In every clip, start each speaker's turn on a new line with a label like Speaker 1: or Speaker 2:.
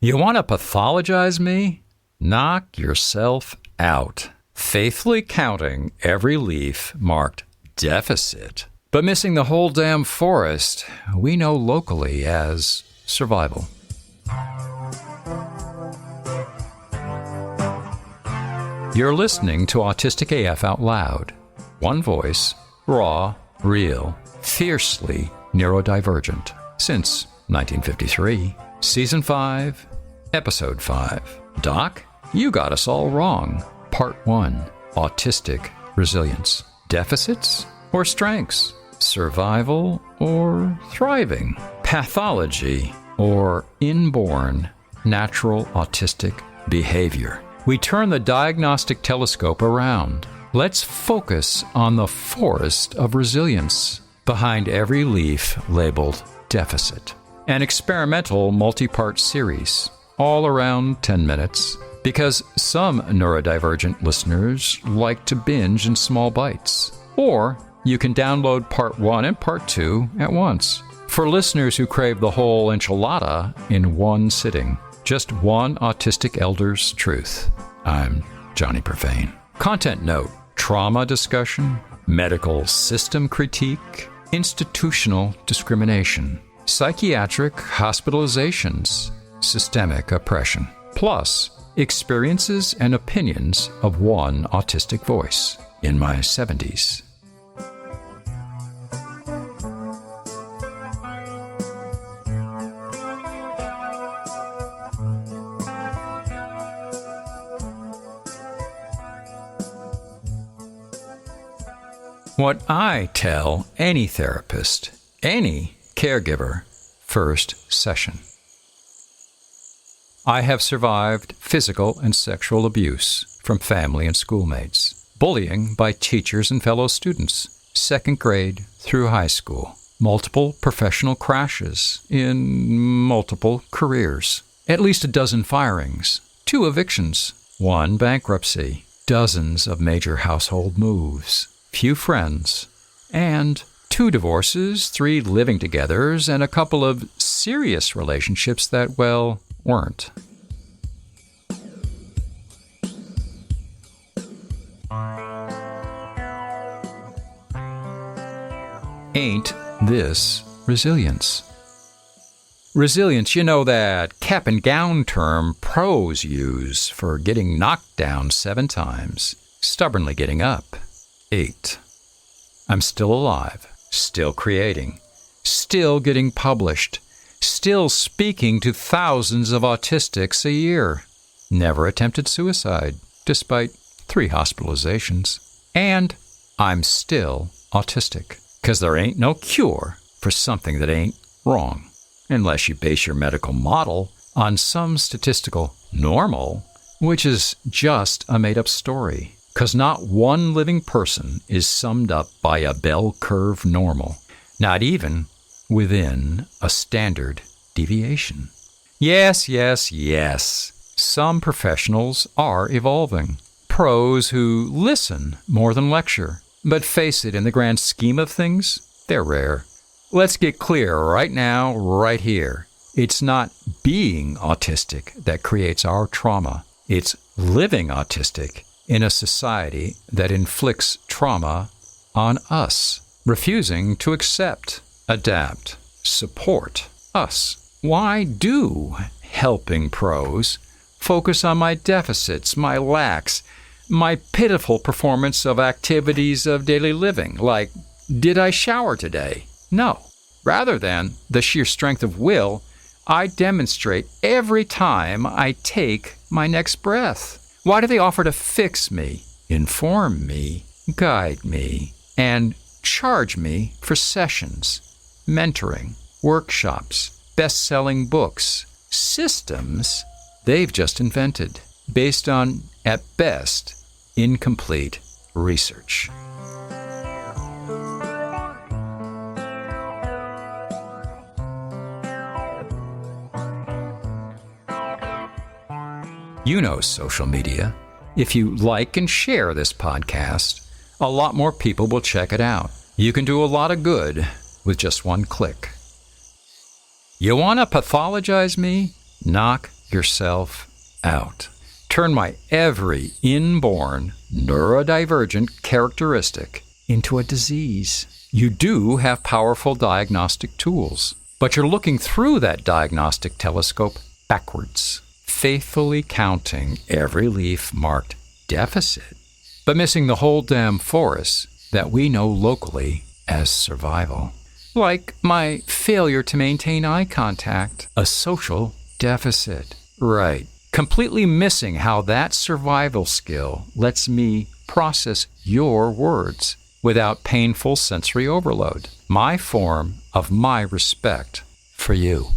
Speaker 1: You want to pathologize me? Knock yourself out. Faithfully counting every leaf marked deficit, but missing the whole damn forest we know locally as survival. You're listening to AutisticAF Out Loud. One voice, raw, real, fiercely neurodivergent. Since 1953. Season 5, Episode 5. Doc, you got us all wrong. Part 1. Autistic resilience. Deficits or strengths? Survival or thriving? Pathology or inborn natural autistic behavior? We turn the diagnostic telescope around. Let's focus on the forest of resilience behind every leaf labeled deficit. An experimental multi-part series, all around 10 minutes, because some neurodivergent listeners like to binge in small bites. Or you can download Part 1 and Part 2 at once. For listeners who crave the whole enchilada in one sitting, just one autistic elder's truth. I'm Johnny Profane. Content note: trauma discussion, medical system critique, institutional discrimination, psychiatric hospitalizations, systemic oppression, plus experiences and opinions of one autistic voice in my 70s. What I tell any therapist, any caregiver, first session. I have survived physical and sexual abuse from family and schoolmates, bullying by teachers and fellow students, second grade through high school, multiple professional crashes in multiple careers, at least a dozen firings, 2 evictions, 1 bankruptcy, dozens of major household moves, few friends, and 2 divorces, 3 living togethers, and a couple of serious relationships that, well, weren't. Ain't this resilience? Resilience, you know, that cap and gown term pros use for getting knocked down 7 times, stubbornly getting up 8. I'm still alive, still creating, still getting published, still speaking to thousands of autistics a year. Never attempted suicide, despite 3 hospitalizations. And I'm still autistic, because there ain't no cure for something that ain't wrong, unless you base your medical model on some statistical normal, which is just a made-up story. Because not one living person is summed up by a bell curve normal, not even within a standard deviation. Yes, yes, yes. Some professionals are evolving. Pros who listen more than lecture. But face it, in the grand scheme of things, they're rare. Let's get clear right now, right here. It's not being autistic that creates our trauma. It's living autistic in a society that inflicts trauma on us, refusing to accept, adapt, support us. Why do helping pros focus on my deficits, my lacks, my pitiful performance of activities of daily living, like, did I shower today? No. Rather than the sheer strength of will I demonstrate every time I take my next breath. Why do they offer to fix me, inform me, guide me, and charge me for sessions, mentoring, workshops, best-selling books, systems they've just invented, based on, at best, incomplete research? You know social media. If you like and share this podcast, a lot more people will check it out. You can do a lot of good with just one click. You want to pathologize me? Knock yourself out. Turn my every inborn neurodivergent characteristic into a disease. You do have powerful diagnostic tools, but you're looking through that diagnostic telescope backwards, faithfully counting every leaf marked deficit, but missing the whole damn forest that we know locally as survival. Like my failure to maintain eye contact, a social deficit. Right. Completely missing how that survival skill lets me process your words without painful sensory overload. My form of my respect for you.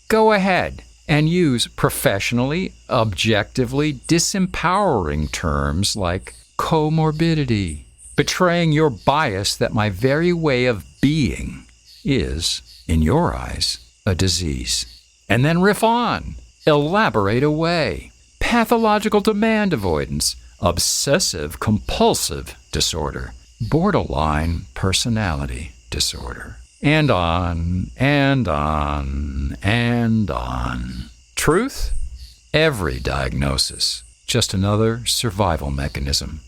Speaker 1: Go ahead and use professionally, objectively disempowering terms like comorbidity, betraying your bias that my very way of being is, in your eyes, a disease. And then riff on. Elaborate away. Pathological demand avoidance, obsessive compulsive disorder, borderline personality disorder, and on, and on, and on. Truth? Every diagnosis, just another survival mechanism,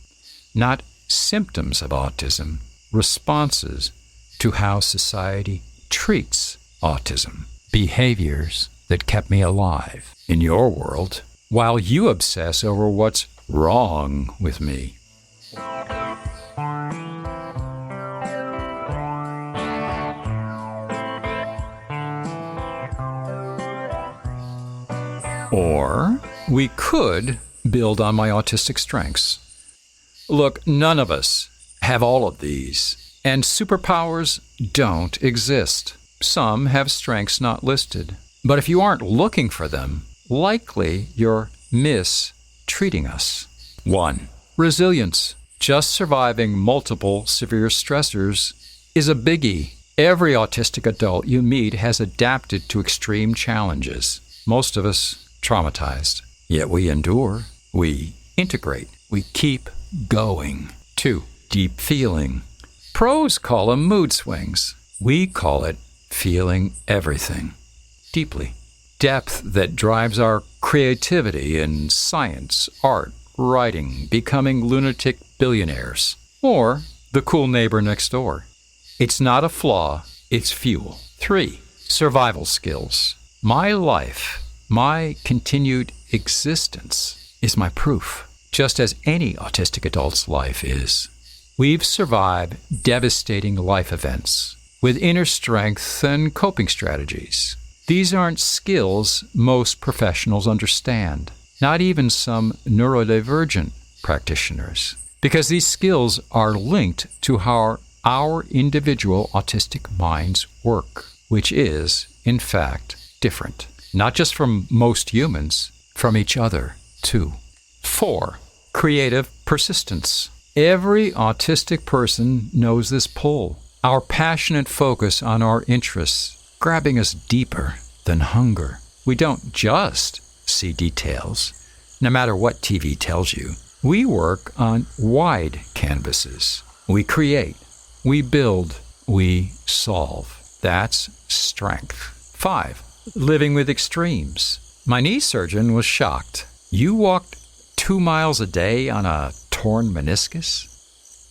Speaker 1: not symptoms of autism, responses to how society treats autism, behaviors that kept me alive in your world, while you obsess over what's wrong with me. Or we could build on my autistic strengths. Look, none of us have all of these, and superpowers don't exist. Some have strengths not listed. But if you aren't looking for them, likely you're mistreating us. 1. Resilience. Just surviving multiple severe stressors is a biggie. Every autistic adult you meet has adapted to extreme challenges. Most of us traumatized. Yet we endure. We integrate. We keep going. 2. Deep feeling. Pros call them mood swings. We call it feeling everything. Deeply. Depth that drives our creativity in science, art, writing, becoming lunatic billionaires, or the cool neighbor next door. It's not a flaw, it's fuel. 3. Survival skills. My life, my continued existence is my proof, just as any autistic adult's life is. We've survived devastating life events with inner strength and coping strategies. These aren't skills most professionals understand, not even some neurodivergent practitioners, because these skills are linked to how our individual autistic minds work, which is, in fact, different, not just from most humans, from each other, too. 4. Creative persistence. Every autistic person knows this pull, our passionate focus on our interests, grabbing us deeper than hunger. We don't just see details, no matter what TV tells you. We work on wide canvases. We create, we build, we solve. That's strength. 5. Living with extremes. My knee surgeon was shocked. You walked 2 miles a day on a torn meniscus?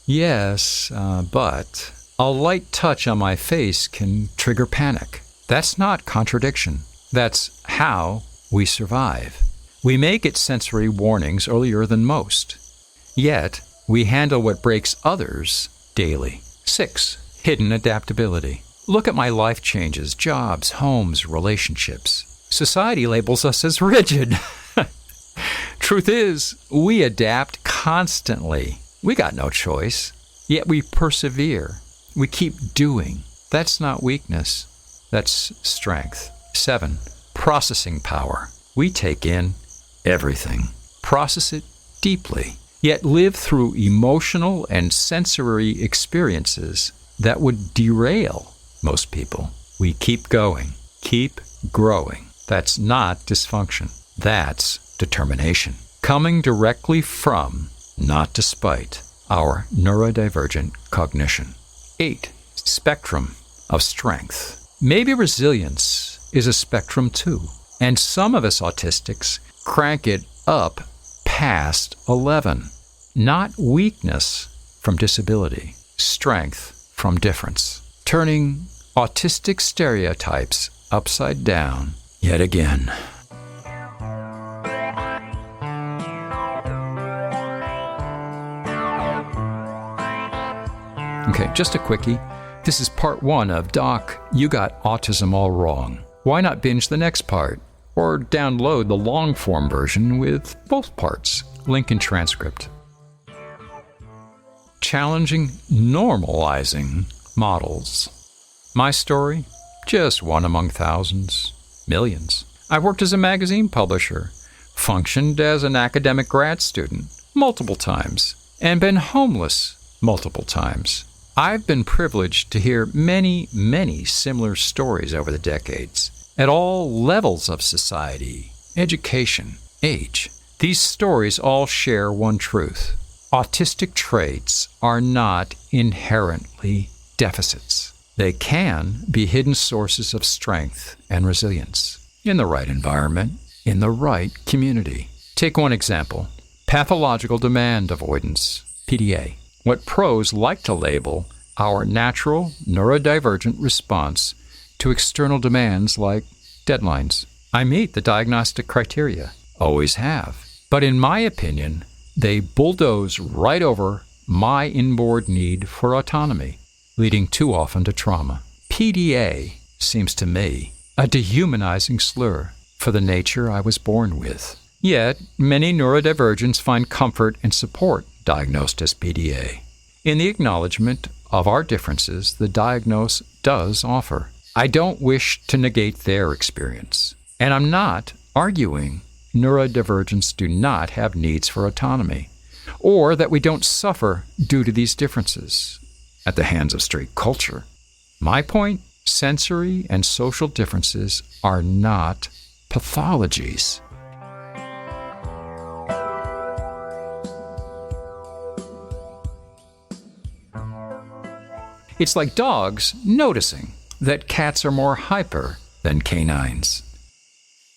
Speaker 1: Yes, but a light touch on my face can trigger panic. That's not contradiction. That's how we survive. We may get sensory warnings earlier than most. Yet, we handle what breaks others daily. 6. Hidden adaptability. Look at my life changes, jobs, homes, relationships. Society labels us as rigid. Truth is, we adapt constantly. We got no choice. Yet we persevere. We keep doing. That's not weakness. That's strength. 7. Processing power. We take in everything, process it deeply, yet live through emotional and sensory experiences that would derail most people. We keep going, keep growing. That's not dysfunction. That's determination. Coming directly from, not despite, our neurodivergent cognition. 8. Spectrum of strength. Maybe resilience is a spectrum too. And some of us autistics crank it up past 11. Not weakness from disability, strength from difference. Turning autistic stereotypes upside down yet again. Okay, just a quickie. This is part 1 of Doc, You Got Autism All Wrong. Why not binge the next part? Or download the long-form version with both parts. Link in transcript. Challenging normalizing models. My story? Just one among thousands, millions. I've worked as a magazine publisher, functioned as an academic grad student multiple times, and been homeless multiple times. I've been privileged to hear many, many similar stories over the decades, at all levels of society, education, age. These stories all share one truth. Autistic traits are not inherently deficits. They can be hidden sources of strength and resilience in the right environment, in the right community. Take one example, pathological demand avoidance, PDA. What pros like to label our natural neurodivergent response to external demands like deadlines. I meet the diagnostic criteria, always have. But in my opinion, they bulldoze right over my inborn need for autonomy, leading too often to trauma. PDA seems to me a dehumanizing slur for the nature I was born with. Yet, many neurodivergents find comfort and support diagnosed as PDA in the acknowledgement of our differences the diagnosis does offer. I don't wish to negate their experience, and I'm not arguing neurodivergents do not have needs for autonomy, or that we don't suffer due to these differences at the hands of straight culture. My point, sensory and social differences are not pathologies. It's like dogs noticing that cats are more hyper than canines.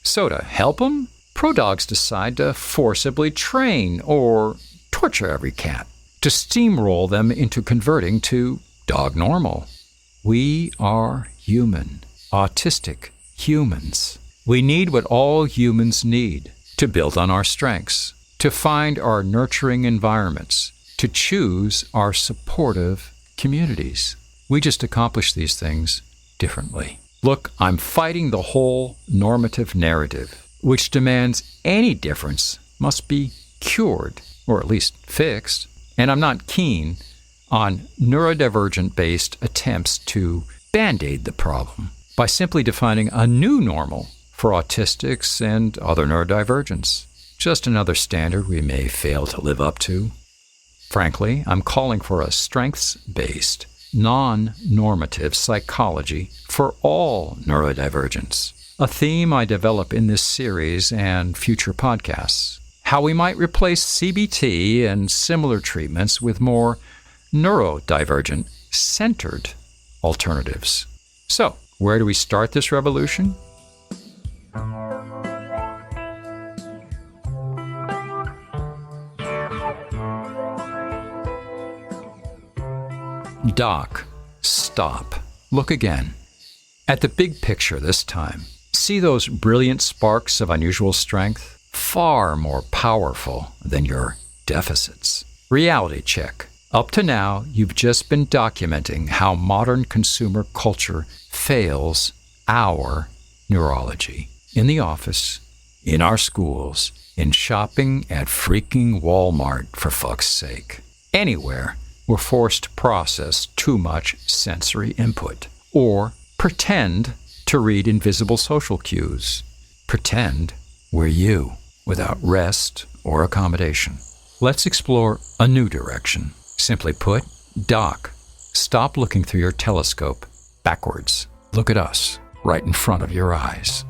Speaker 1: So to help them, pro dogs decide to forcibly train or torture every cat to steamroll them into converting to dog normal. We are human, autistic humans. We need what all humans need to build on our strengths, to find our nurturing environments, to choose our supportive communities. We just accomplish these things differently. Look, I'm fighting the whole normative narrative, which demands any difference must be cured, or at least fixed. And I'm not keen on neurodivergent-based attempts to band-aid the problem by simply defining a new normal for autistics and other neurodivergents. Just another standard we may fail to live up to. Frankly, I'm calling for a strengths-based, non-normative psychology for all neurodivergents, a theme I develop in this series and future podcasts. How we might replace CBT and similar treatments with more neurodivergent-centered alternatives. So, where do we start this revolution? Doc, stop. Look again. At the big picture this time. See those brilliant sparks of unusual strength? Far more powerful than your deficits. Reality check. Up to now, you've just been documenting how modern consumer culture fails our neurology. In the office, in our schools, in shopping at freaking Walmart, for fuck's sake. Anywhere, we're forced to process too much sensory input, or pretend to read invisible social cues. Pretend we're you, without rest or accommodation. Let's explore a new direction. Simply put, Doc, stop looking through your telescope backwards. Look at us, right in front of your eyes.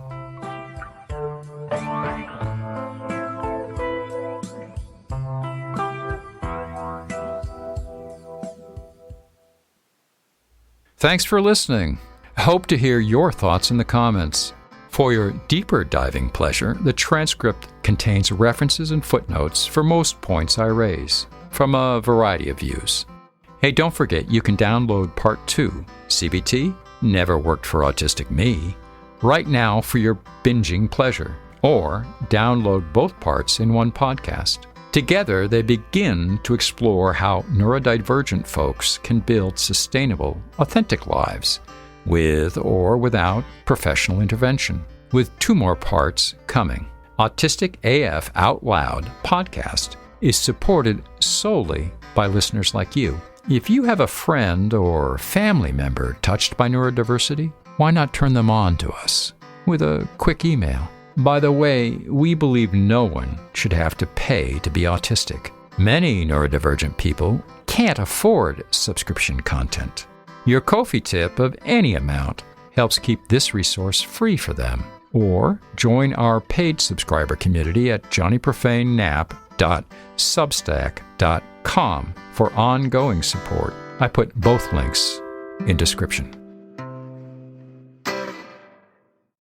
Speaker 1: Thanks for listening. Hope to hear your thoughts in the comments. For your deeper diving pleasure, the transcript contains references and footnotes for most points I raise, from a variety of views. Hey, don't forget you can download Part 2, CBT, Never Worked for Autistic Me, right now for your binging pleasure, or download both parts in one podcast. Together, they begin to explore how neurodivergent folks can build sustainable, authentic lives, with or without professional intervention, with 2 more parts coming. AutisticAF Out Loud podcast is supported solely by listeners like you. If you have a friend or family member touched by neurodiversity, why not turn them on to us with a quick email? By the way, we believe no one should have to pay to be autistic. Many neurodivergent people can't afford subscription content. Your Ko-fi tip of any amount helps keep this resource free for them. Or join our paid subscriber community at johnnyprofanenap.substack.com for ongoing support. I put both links in description.